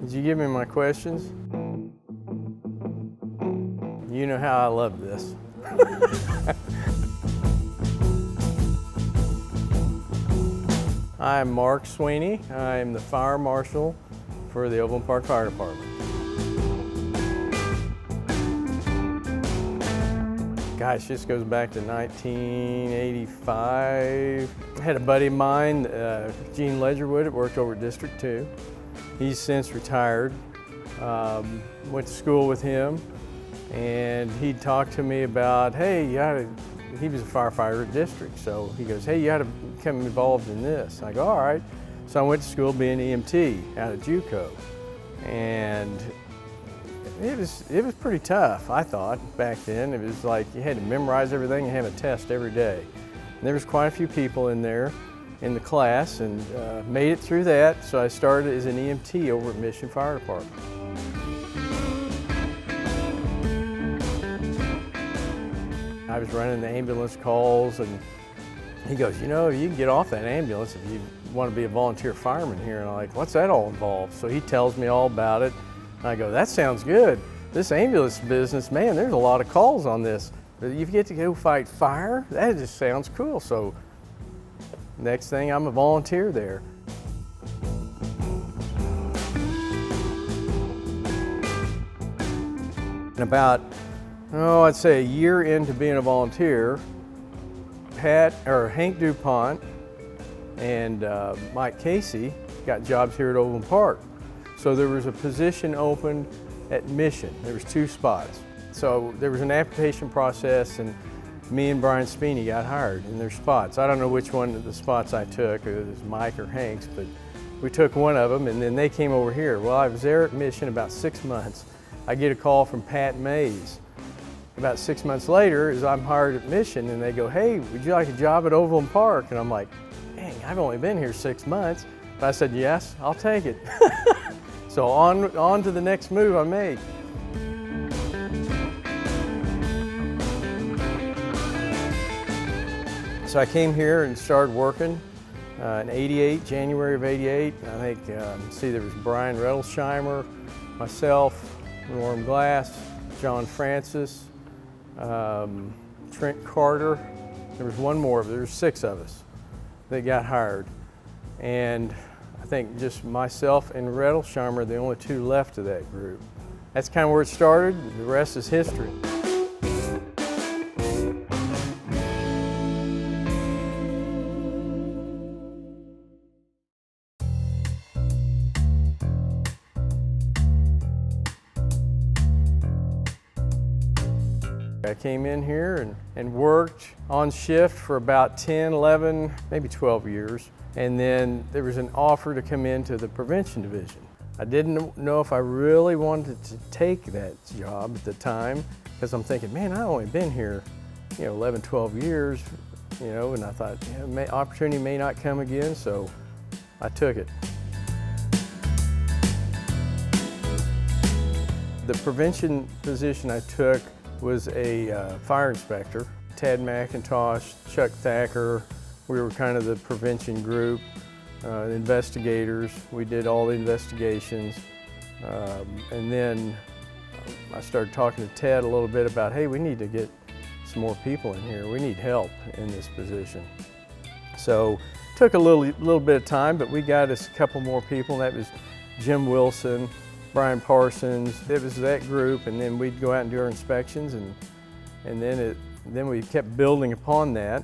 Did you give me my questions? You know how I love this. I'm Mark Sweany. I'm the Fire Marshal for the Overland Park Fire Department. Gosh, this goes back to 1985. I had a buddy of mine, Gene Ledgerwood, that worked over at District 2. He's since retired. Went to school with him, and he talked to me about, hey, he was a firefighter at District, so he goes, hey, you ought to become involved in this. I go, all right. So I went to school being EMT out at JUCO, and it was pretty tough, I thought, back then. It was like you had to memorize everything and have a test every day. And there was quite a few people in there in the class, and made it through that, so I started as an EMT over at Mission Fire Department. I was running the ambulance calls, and he goes, you know, you can get off that ambulance if you want to be a volunteer fireman here. And I'm like, what's that all involved? So he tells me all about it. And I go, that sounds good. This ambulance business, man, there's a lot of calls on this. You get to go fight fire? That just sounds cool. So next thing, I'm a volunteer there. And about, I'd say a year into being a volunteer, Hank DuPont and Mike Casey got jobs here at Overland Park. So there was a position open at Mission. There was 2 spots. So there was an application process, and me and Brian Sweany got hired in their spots. I don't know which one of the spots I took, it was Mike or Hank's, but we took one of them, and then they came over here. Well, I was there at Mission about 6 months. I get a call from Pat Mays. About 6 months later, as I'm hired at Mission, and they go, hey, would you like a job at Overland Park? And I'm like, dang, I've only been here 6 months. But I said, yes, I'll take it. So on to the next move I made. So I came here and started working in '88, January of '88. I think, see, there was Brian Rettelsheimer, myself, Norm Glass, John Francis, Trent Carter. There was one more, there were 6 of us that got hired. And I think just myself and Rettelsheimer are the only 2 left of that group. That's kind of where it started. The rest is history. I came in here and worked on shift for about 10, 11, maybe 12 years. And then there was an offer to come into the prevention division. I didn't know if I really wanted to take that job at the time, because I'm thinking, man, I've only been here, 11, 12 years, and I thought, opportunity may not come again, so I took it. The prevention position I took was a fire inspector. Ted McIntosh, Chuck Thacker, we were kind of the prevention group, investigators. We did all the investigations. And then I started talking to Ted a little bit about, hey, we need to get some more people in here. We need help in this position. So it took a little bit of time, but we got us a couple more people. That was Jim Wilson, Brian Parsons. It was that group, and then we'd go out and do our inspections, and then we kept building upon that.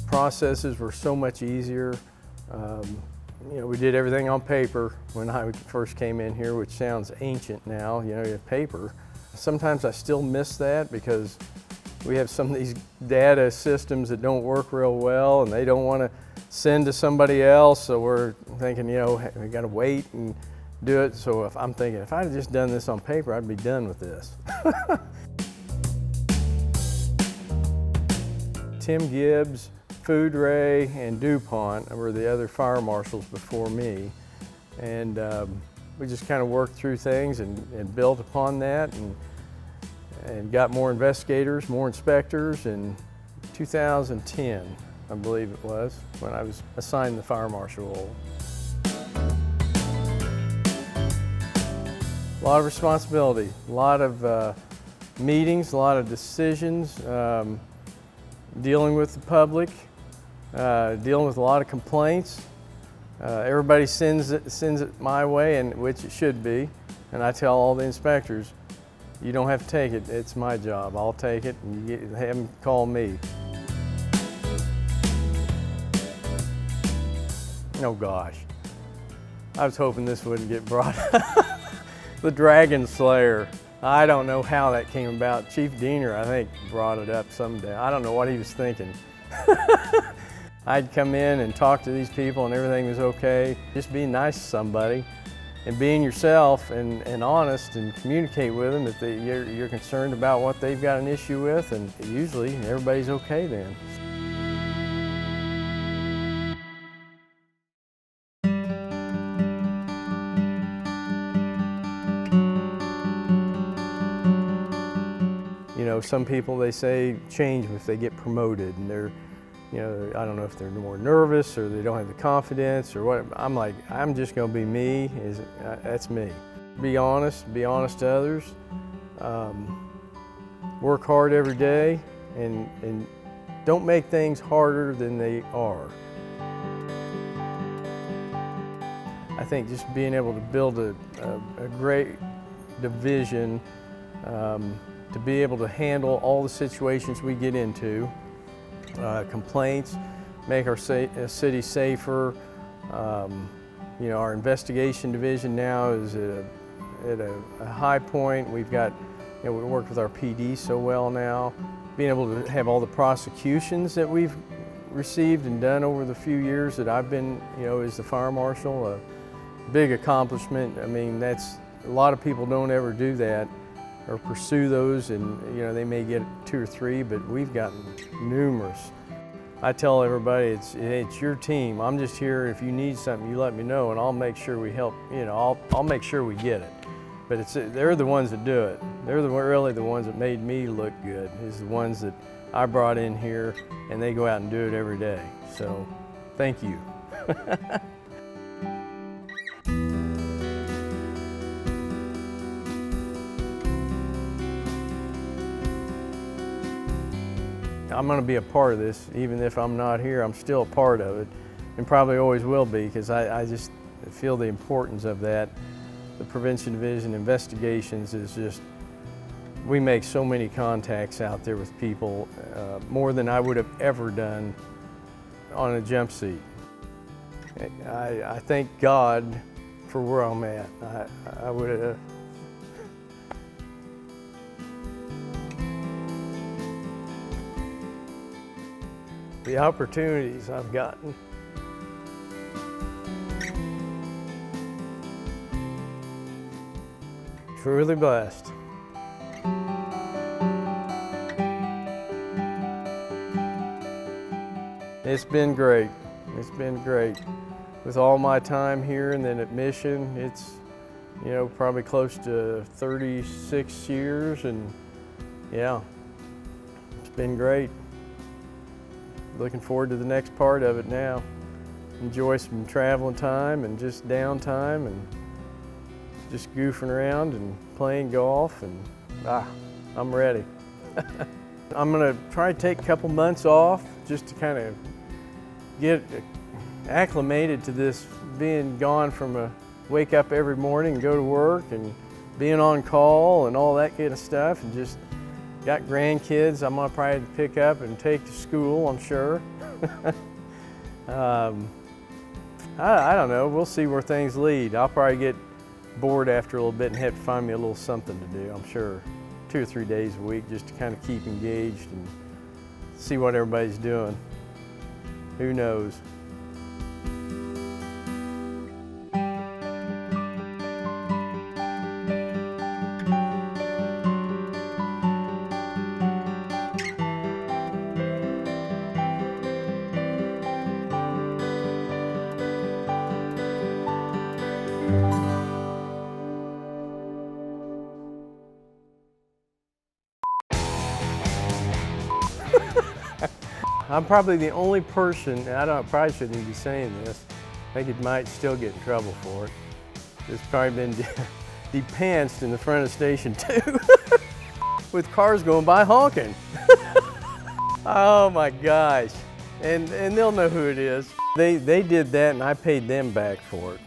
Processes were so much easier. We did everything on paper when I first came in here, which sounds ancient now, you have paper. Sometimes I still miss that because we have some of these data systems that don't work real well, and they don't want to send to somebody else, so we're thinking, we got to wait and do it. So I'm thinking, if I had just done this on paper, I'd be done with this. Tim Gibbs, Food Ray, and DuPont were the other fire marshals before me, and we just kind of worked through things and built upon that, and got more investigators, more inspectors. In 2010, I believe it was, when I was assigned the fire marshal role. A lot of responsibility, a lot of meetings, a lot of decisions, dealing with the public, dealing with a lot of complaints. Everybody sends it my way, and which it should be. And I tell all the inspectors, you don't have to take it, it's my job. I'll take it and have them call me. Oh gosh, I was hoping this wouldn't get brought up. The Dragon Slayer. I don't know how that came about. Chief Diener, I think, brought it up someday. I don't know what he was thinking. I'd come in and talk to these people and everything was okay. Just being nice to somebody and being yourself and honest and communicate with them that you're concerned about what they've got an issue with, and usually everybody's okay then. You know, some people, they say change if they get promoted, and they're, you know, I don't know if they're more nervous or they don't have the confidence or what. I'm like, I'm just going to be me. That's me. Be honest to others. Work hard every day, and don't make things harder than they are. I think just being able to build a great division, to be able to handle all the situations we get into, complaints, make our city safer. You know, our investigation division now is at a high point. We've got, you know, we work with our PD so well now. Being able to have all the prosecutions that we've received and done over the few years that I've been, you know, as the fire marshal, a big accomplishment. I mean, that's, a lot of people don't ever do that or pursue those, and you know, they may get 2 or 3, but we've gotten numerous. I tell everybody, it's your team. I'm just here. If you need something, you let me know, and I'll make sure we help. You know, I'll make sure we get it. But they're the ones that do it. They're really the ones that made me look good. Is the ones that I brought in here, and they go out and do it every day. So, thank you. I'm going to be a part of this. Even if I'm not here, I'm still a part of it, and probably always will be, because I just feel the importance of that. The Prevention Division investigations is just, we make so many contacts out there with people, more than I would have ever done on a jump seat. I thank God for where I'm at. I would have. The opportunities I've gotten. Truly blessed. It's been great. It's been great. With all my time here and then at Mission, it's, you know, probably close to 36 years, and yeah, it's been great. Looking forward to the next part of it now. Enjoy some traveling time and just downtime and just goofing around and playing golf, and I'm ready. I'm gonna try to take a couple months off just to kind of get acclimated to this, being gone from wake up every morning and go to work and being on call and all that kind of stuff, and just got grandkids I'm gonna probably pick up and take to school, I'm sure. I don't know, we'll see where things lead. I'll probably get bored after a little bit and have to find me a little something to do, I'm sure. 2 or 3 days a week just to kind of keep engaged and see what everybody's doing. Who knows? I'm probably the only person, and probably shouldn't even be saying this, I think it might still get in trouble for it. It's probably been he pantsed in the front of Station 2 with cars going by honking. Oh my gosh. And they'll know who it is. They did that and I paid them back for it.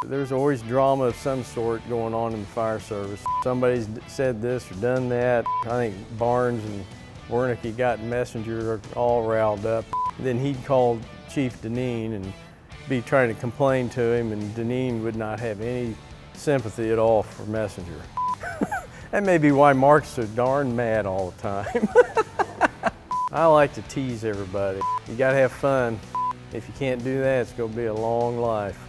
There's always drama of some sort going on in the fire service. Somebody's said this or done that. I think Barnes and Wernicke got Messenger all riled up. Then he'd call Chief Deneen and be trying to complain to him, and Deneen would not have any sympathy at all for Messenger. That may be why Mark's so darn mad all the time. I like to tease everybody. You gotta have fun. If you can't do that, it's gonna be a long life.